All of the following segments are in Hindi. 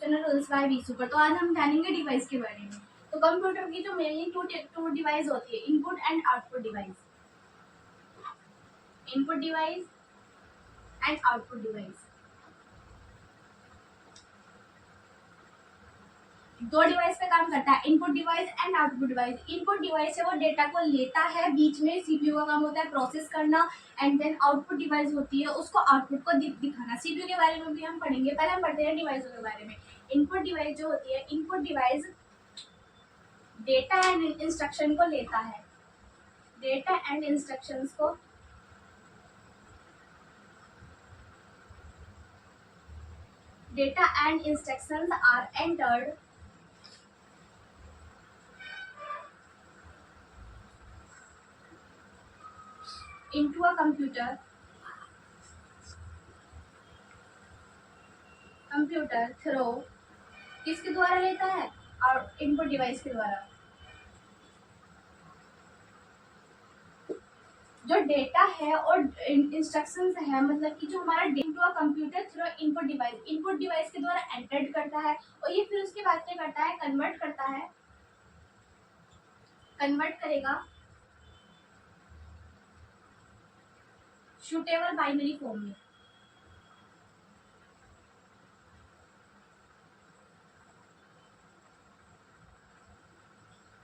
External rules by be super. तो आज हम जानेंगे डिवाइस के बारे में। तो कंप्यूटर की जो मेनली टू डिवाइस होती है, input and output device. Input device and output device, दो डिवाइस पे काम करता है, input device and output device. Input device है वो डेटा को लेता है, बीच में सीपीयू का काम होता है प्रोसेस करना, एंड देन आउटपुट डिवाइस होती है उसको आउटपुट को दिखाना। सीपीयू के बारे में भी हम पढ़ेंगे, पहले हम पढ़ते हैं डिवाइसों के बारे में। इनपुट डिवाइस जो होती है, input device data and instruction को लेता है, डेटा एंड इंस्ट्रक्शंस को data and instructions are entered into a computer through, किसके द्वारा लेता है, और इनपुट डिवाइस के द्वारा। जो डेटा है और इंस्ट्रक्शंस है, मतलब कि जो हमारा into a computer through input device के द्वारा एंटर्ड करता है, और ये फिर उसके बाद क्या करता है, कन्वर्ट करेगा शूटेबल बाइनरी फॉर्म में।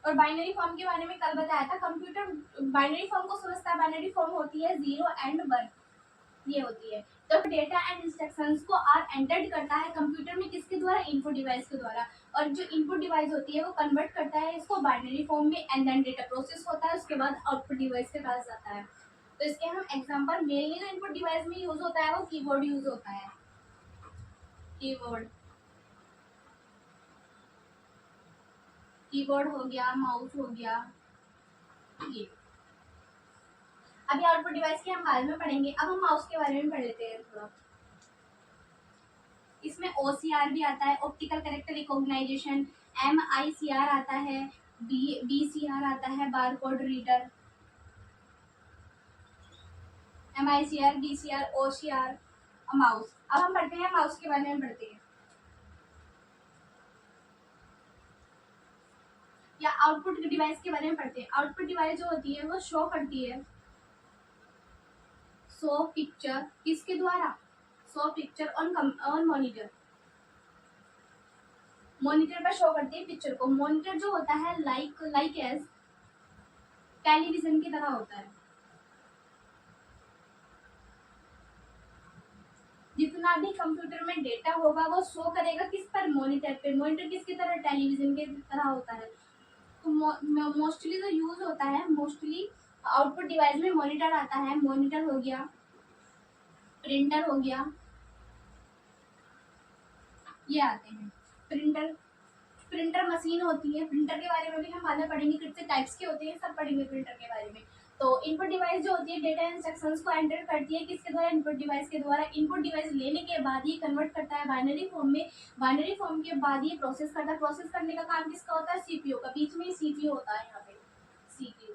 और बाइनरी फॉर्म के बारे में कल बताया था, कंप्यूटर बाइनरी फॉर्म को समझता है। बाइनरी फॉर्म होती है 0 एंड 1, ये होती है। तो डेटा एंड इंस्ट्रक्शंस को आर एंटर्ड करता है कंप्यूटर में, किसके द्वारा, इनपुट डिवाइस के द्वारा। और जो इनपुट डिवाइस होती है वो कन्वर्ट करता है इसको बाइनरी फॉर्म में, एंड देन डेटा प्रोसेस होता है, उसके बाद आउटपुट डिवाइस के पास जाता है। तो इसके हम एग्जांपल, मेनली जो इनपुट डिवाइस में यूज होता है वो कीबोर्ड यूज होता है। कीबोर्ड हो गया, माउस हो गया, ये। अभी आउटपुट डिवाइस के हम बाद में पढ़ेंगे, अब हम माउस के बारे में पढ़ लेते हैं थोड़ा। इसमें OCR भी आता है, ऑप्टिकल कैरेक्टर रिकॉग्नाइजेशन, MICR आता है, BCR आता है, barcode reader. MICR, BCR, OCR, mouse. अब हम पढ़ते हैं माउस के बारे में पढ़ते हैं, या आउटपुट डिवाइस के बारे में पढ़ते हैं। आउटपुट डिवाइस जो होती है वो शो करती है पिक्चर, किसके द्वारा, पिक्चर ऑन मॉनिटर पर शो करती है पिक्चर को। मॉनिटर जो होता है लाइक एज टेलीविजन की तरह होता है। जितना भी कंप्यूटर में डेटा होगा वो शो करेगा किस पर, मॉनिटर पे। मॉनिटर किसकी तरह, टेलीविजन की तरह होता है। तो मोस्टली जो यूज होता है, मोस्टली आउटपुट डिवाइस में मॉनिटर आता है। मॉनिटर हो गया, प्रिंटर हो गया, ये आते हैं। प्रिंटर मशीन होती है। प्रिंटर के बारे में भी हम बाद में पढ़ेंगे, कितने टाइप्स के होते हैं, सब पढ़ेंगे प्रिंटर के बारे में। तो इनपुट डिवाइस जो होती है डेटा इंस्ट्रक्शंस को एंटर करती है, किसके द्वारा, इनपुट डिवाइस के द्वारा। इनपुट डिवाइस लेने के बाद ये कन्वर्ट करता है बाइनरी फॉर्म में। बाइनरी फॉर्म के बाद ये प्रोसेस करता है। प्रोसेस करने का काम किसका होता है, सीपीयू का। बीच में सीपीयू होता है, यहाँ पे सीपीयू,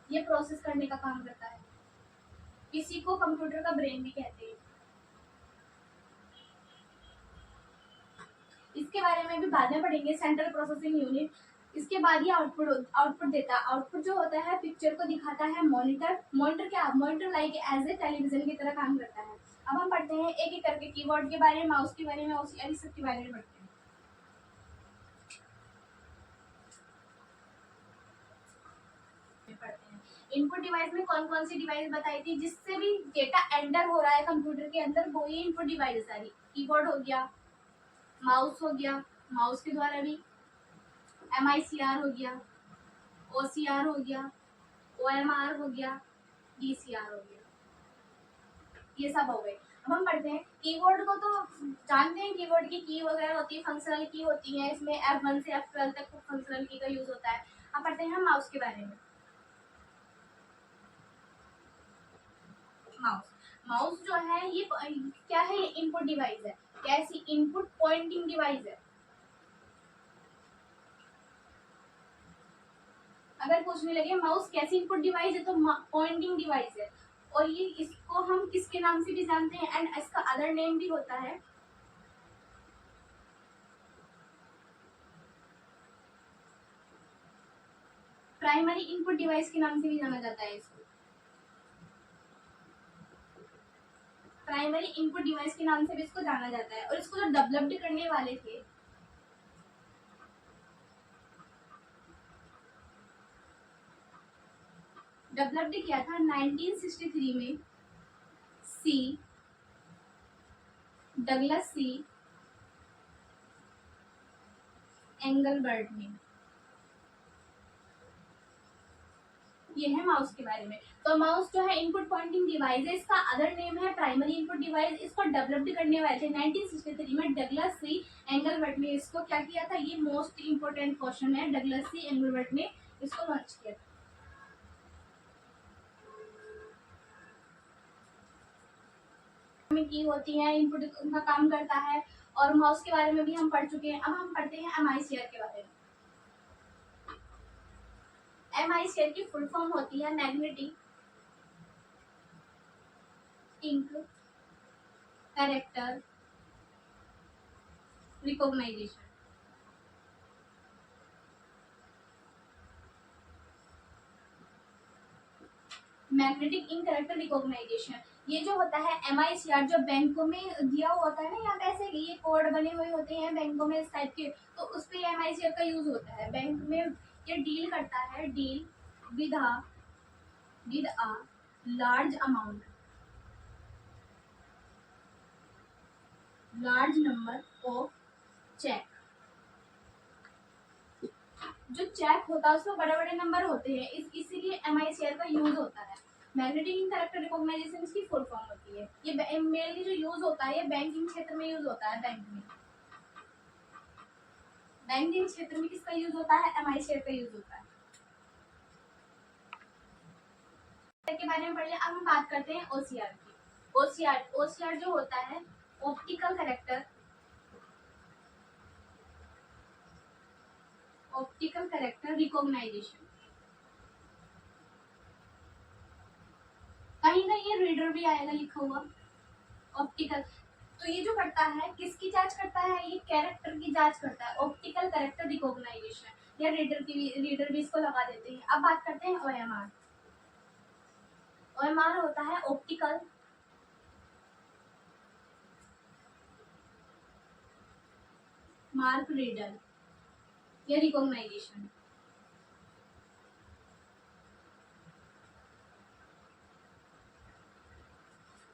ये प्रोसेस करने का काम करता है। इसी को कंप्यूटर का ब्रेन भी कहते हैं। इसके बारे में भी बाद में पढ़ेंगे, सेंट्रल प्रोसेसिंग यूनिट। इसके बाद ये आउटपुट देता है। आउटपुट जो होता है पिक्चर को दिखाता है monitor like as a television की तरह काम करता है। अब हम पढ़ते हैं एक एक करके, कीबोर्ड के बारे में, माउस के बारे में, OCR सब के बारे में पढ़ते हैं। इनपुट डिवाइस में कौन कौन सी डिवाइस बताई थी, जिससे भी डेटा एंटर हो रहा है कंप्यूटर के अंदर, वो ये इनपुट डिवाइस सारी। कीबोर्ड हो गया, माउस हो गया, माउस के द्वारा भी MICR हो गया, OCR हो गया, OMR हो गया, DCR हो गया, ये सब हो गए। अब हम पढ़ते हैं कीबोर्ड को। तो जानते हैं कीबोर्ड की की वगैरह होती है, फंक्शनल की होती है। इसमें F1 से F12 तक फंक्शनल की का यूज होता है। अब पढ़ते हैं हम माउस के बारे में। माउस जो है ये क्या है, ये इनपुट डिवाइस है। कैसी, इनपुट पॉइंटिंग डिवाइस है। अगर पूछने लगे माउस कैसी इनपुट डिवाइस है, तो पॉइंटिंग डिवाइस है। और ये इसको हम किसके नाम से भी जानते हैं, एंड इसका अदर नेम भी होता है, प्राइमरी इनपुट डिवाइस के नाम से भी जाना जाता है इसको, प्राइमरी इनपुट डिवाइस के नाम से भी इसको जाना जाता है। और इसको जो डेवलप्ड करने वाले थे, डेवलप्ड किया था 1963 में सी डगलस सी एंगलबर्ट ने। ये है माउस के बारे में। तो माउस जो है इनपुट पॉइंटिंग डिवाइस है, इसका अदर नेम है प्राइमरी इनपुट डिवाइस। इसको डेवलप्ड करने वाले थे 1963 में डगलस सी एंगलबर्ट ने। इसको क्या किया था, ये मोस्ट इंपोर्टेंट क्वेश्चन है, डगलस सी एंगलबर्ट ने इसको लॉन्च किया था। में की होती है, इनपुट उनका काम करता है। और माउस के बारे में भी हम पढ़ चुके हैं। अब हम पढ़ते हैं MICR के बारे में। MICR की फुल फॉर्म होती है magnetic ink character recognition. Magnetic ink character recognition, ये जो होता है MICR, जो बैंकों में दिया हुआ होता है ना, यहाँ पे ऐसे ये कोड बने हुए होते हैं बैंकों में इस टाइप के, तो उस पे MICR का यूज होता है। बैंक में ये डील करता है, deal with a large amount, large number of cheque. जो चेक होता है उसमें बड़े बड़े नंबर होते हैं, इसीलिए MICR का यूज होता है। मैग्नेटिक कैरेक्टर रिकॉग्नाइजेशन इसकी फुल फॉर्म होती है। ये मेनली जो यूज होता है, ये बैंकिंग क्षेत्र में यूज होता है। बैंकिंग क्षेत्र में किसका यूज होता है, MICR का यूज होता है। के बारे में पढ़ लिया। अब हम बात करते हैं OCR की। OCR जो होता है ऑप्टिकल कैरेक्टर रिकॉग्नाइजेशन। कहीं ना ये रीडर भी आएगा लिखा हुआ ऑप्टिकल। तो ये जो करता है, किसकी जांच करता है, ये कैरेक्टर की जांच करता है, ऑप्टिकल कैरेक्टर रिकॉग्नाइजेशन। या रीडर भी इसको लगा देते हैं। अब बात करते हैं OMR। OMR होता है ऑप्टिकल मार्क रीडर या रिकॉग्नाइजेशन।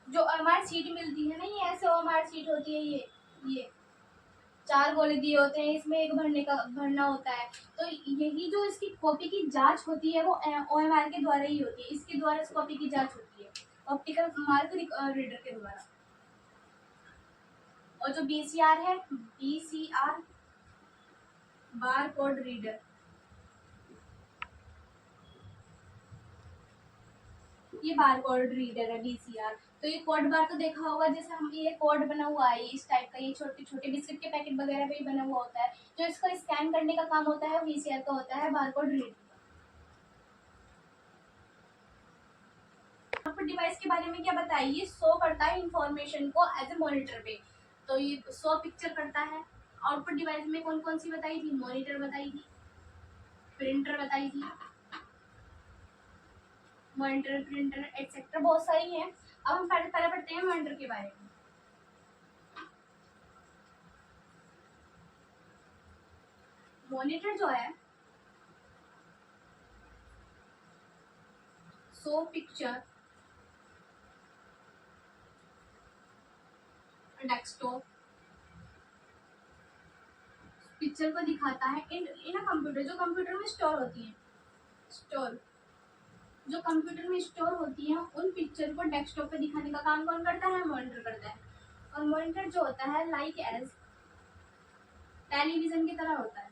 जो OMR सीट मिलती है ना, ये ऐसे OMR सीट होती है, ये 4 गोले दिए होते हैं, इसमें एक भरना होता है। तो यही जो इसकी कॉपी की जांच होती है, वो OMR के द्वारा ही होती है। इसके द्वारा इस कॉपी की जांच होती है, ऑप्टिकल मार्क रीडर के द्वारा। और जो BCR है, BCR बार कोड रीडर, ये बार कोड रीडर है BCR। तो ये कोड बार तो देखा होगा, जैसे हम ये कोड बना हुआ है इस टाइप का, ये छोटे छोटे बिस्किट के पैकेट वगैरह पे भी बना हुआ होता है। जो इसको स्कैन करने का काम होता है, VCR का होता है bar code reader. Output device के बारे में क्या बताइए, ये शो करता है इंफॉर्मेशन को एज ए मॉनिटर पे। तो ये शो पिक्चर करता है। आउटपुट डिवाइस में कौन कौन सी बताई थी, मॉनिटर बताई थी, प्रिंटर बताई थी, मॉनिटर प्रिंटर एक्सेट्रा बहुत सारी है। अब हम पहले पढ़ते हैं मॉनिटर के बारे में। मॉनिटर जो है शो पिक्चर डेस्कटॉप, पिक्चर को दिखाता है इन अ कंप्यूटर, जो कंप्यूटर में स्टोर होती है, जो कंप्यूटर में स्टोर होती है, उन पिक्चर को डेस्कटॉप पे दिखाने का काम कौन करता है, मॉनिटर करता है। और मॉनिटर जो होता है लाइक एज टेलीविजन की तरह होता है,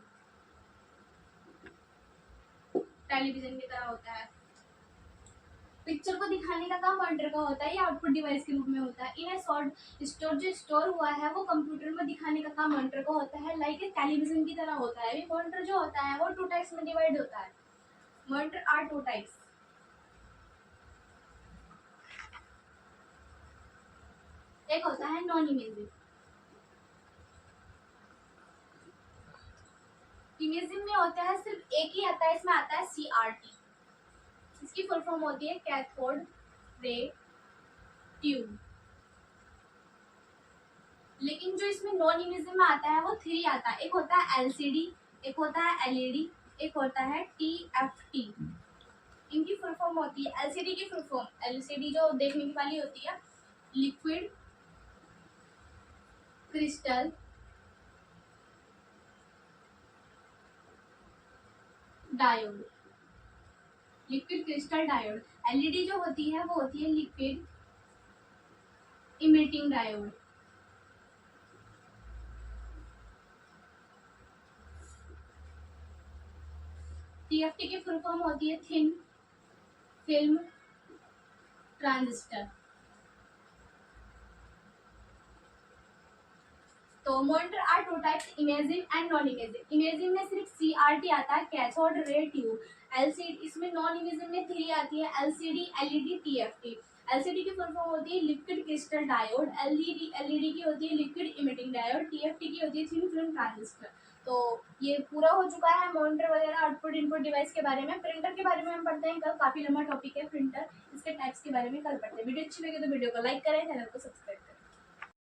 टेलीविजन की तरह होता है। पिक्चर को दिखाने का काम मॉनिटर का होता है, या आउटपुट डिवाइस के रूप में होता है। इन शॉर्ट स्टोर जो स्टोर हुआ है, वो कंप्यूटर में दिखाने का काम मॉनिटर का होता है, लाइक टेलीविजन की तरह होता है। ये मॉनिटर जो होता है वो 2 टाइप्स में डिवाइड होता है। Monitor are 2 types. एक होता है नॉन इमेजिंग इमेजिंग में होता है सिर्फ एक ही आता है, इसमें आता है CRT। इसकी फुल फॉर्म होती है कैथोड रे ट्यूब। लेकिन जो इसमें नॉन इमेजिंग में आता है वो 3 आता है। एक होता है LCD, एक होता है LED, एक होता है TFT। इनकी फुल फॉर्म होती है LCD की फुल फॉर्म, LCD जो देखने की वाली होती है, liquid crystal diode. Liquid crystal diode. LED जो होती है वो होती है लिक्विड इमिटिंग डायोड। TFT की फुल फॉर्म होती है थिन फिल्म ट्रांजिस्टर। तो monitor are two types, imaging and non imaging. Imaging में सिर्फ CRT आता है, कैथोड रे ट्यूब। LCD, इसमें नॉन इमेजिंग में 3 आती है, LCD, LED, TFT। LCD की फुल फॉर्म होती है लिक्विड क्रिस्टल डायोड, LED की होती है लिक्विड इमिटिंग डायोड, TFT की होती है थिन फिल्म ट्रांजिस्टर। तो ये पूरा हो चुका है मॉनिटर वगैरह आउटपुट इनपुट डिवाइस के बारे में। प्रिंटर के बारे में हम पढ़ते हैं कल, काफी लंबा टॉपिक है प्रिंटर, इसके टाइप्स के बारे में कल पढ़ते हैं। वीडियो अच्छी लगी तो वीडियो को लाइक करें, चैनल को सब्सक्राइब करें।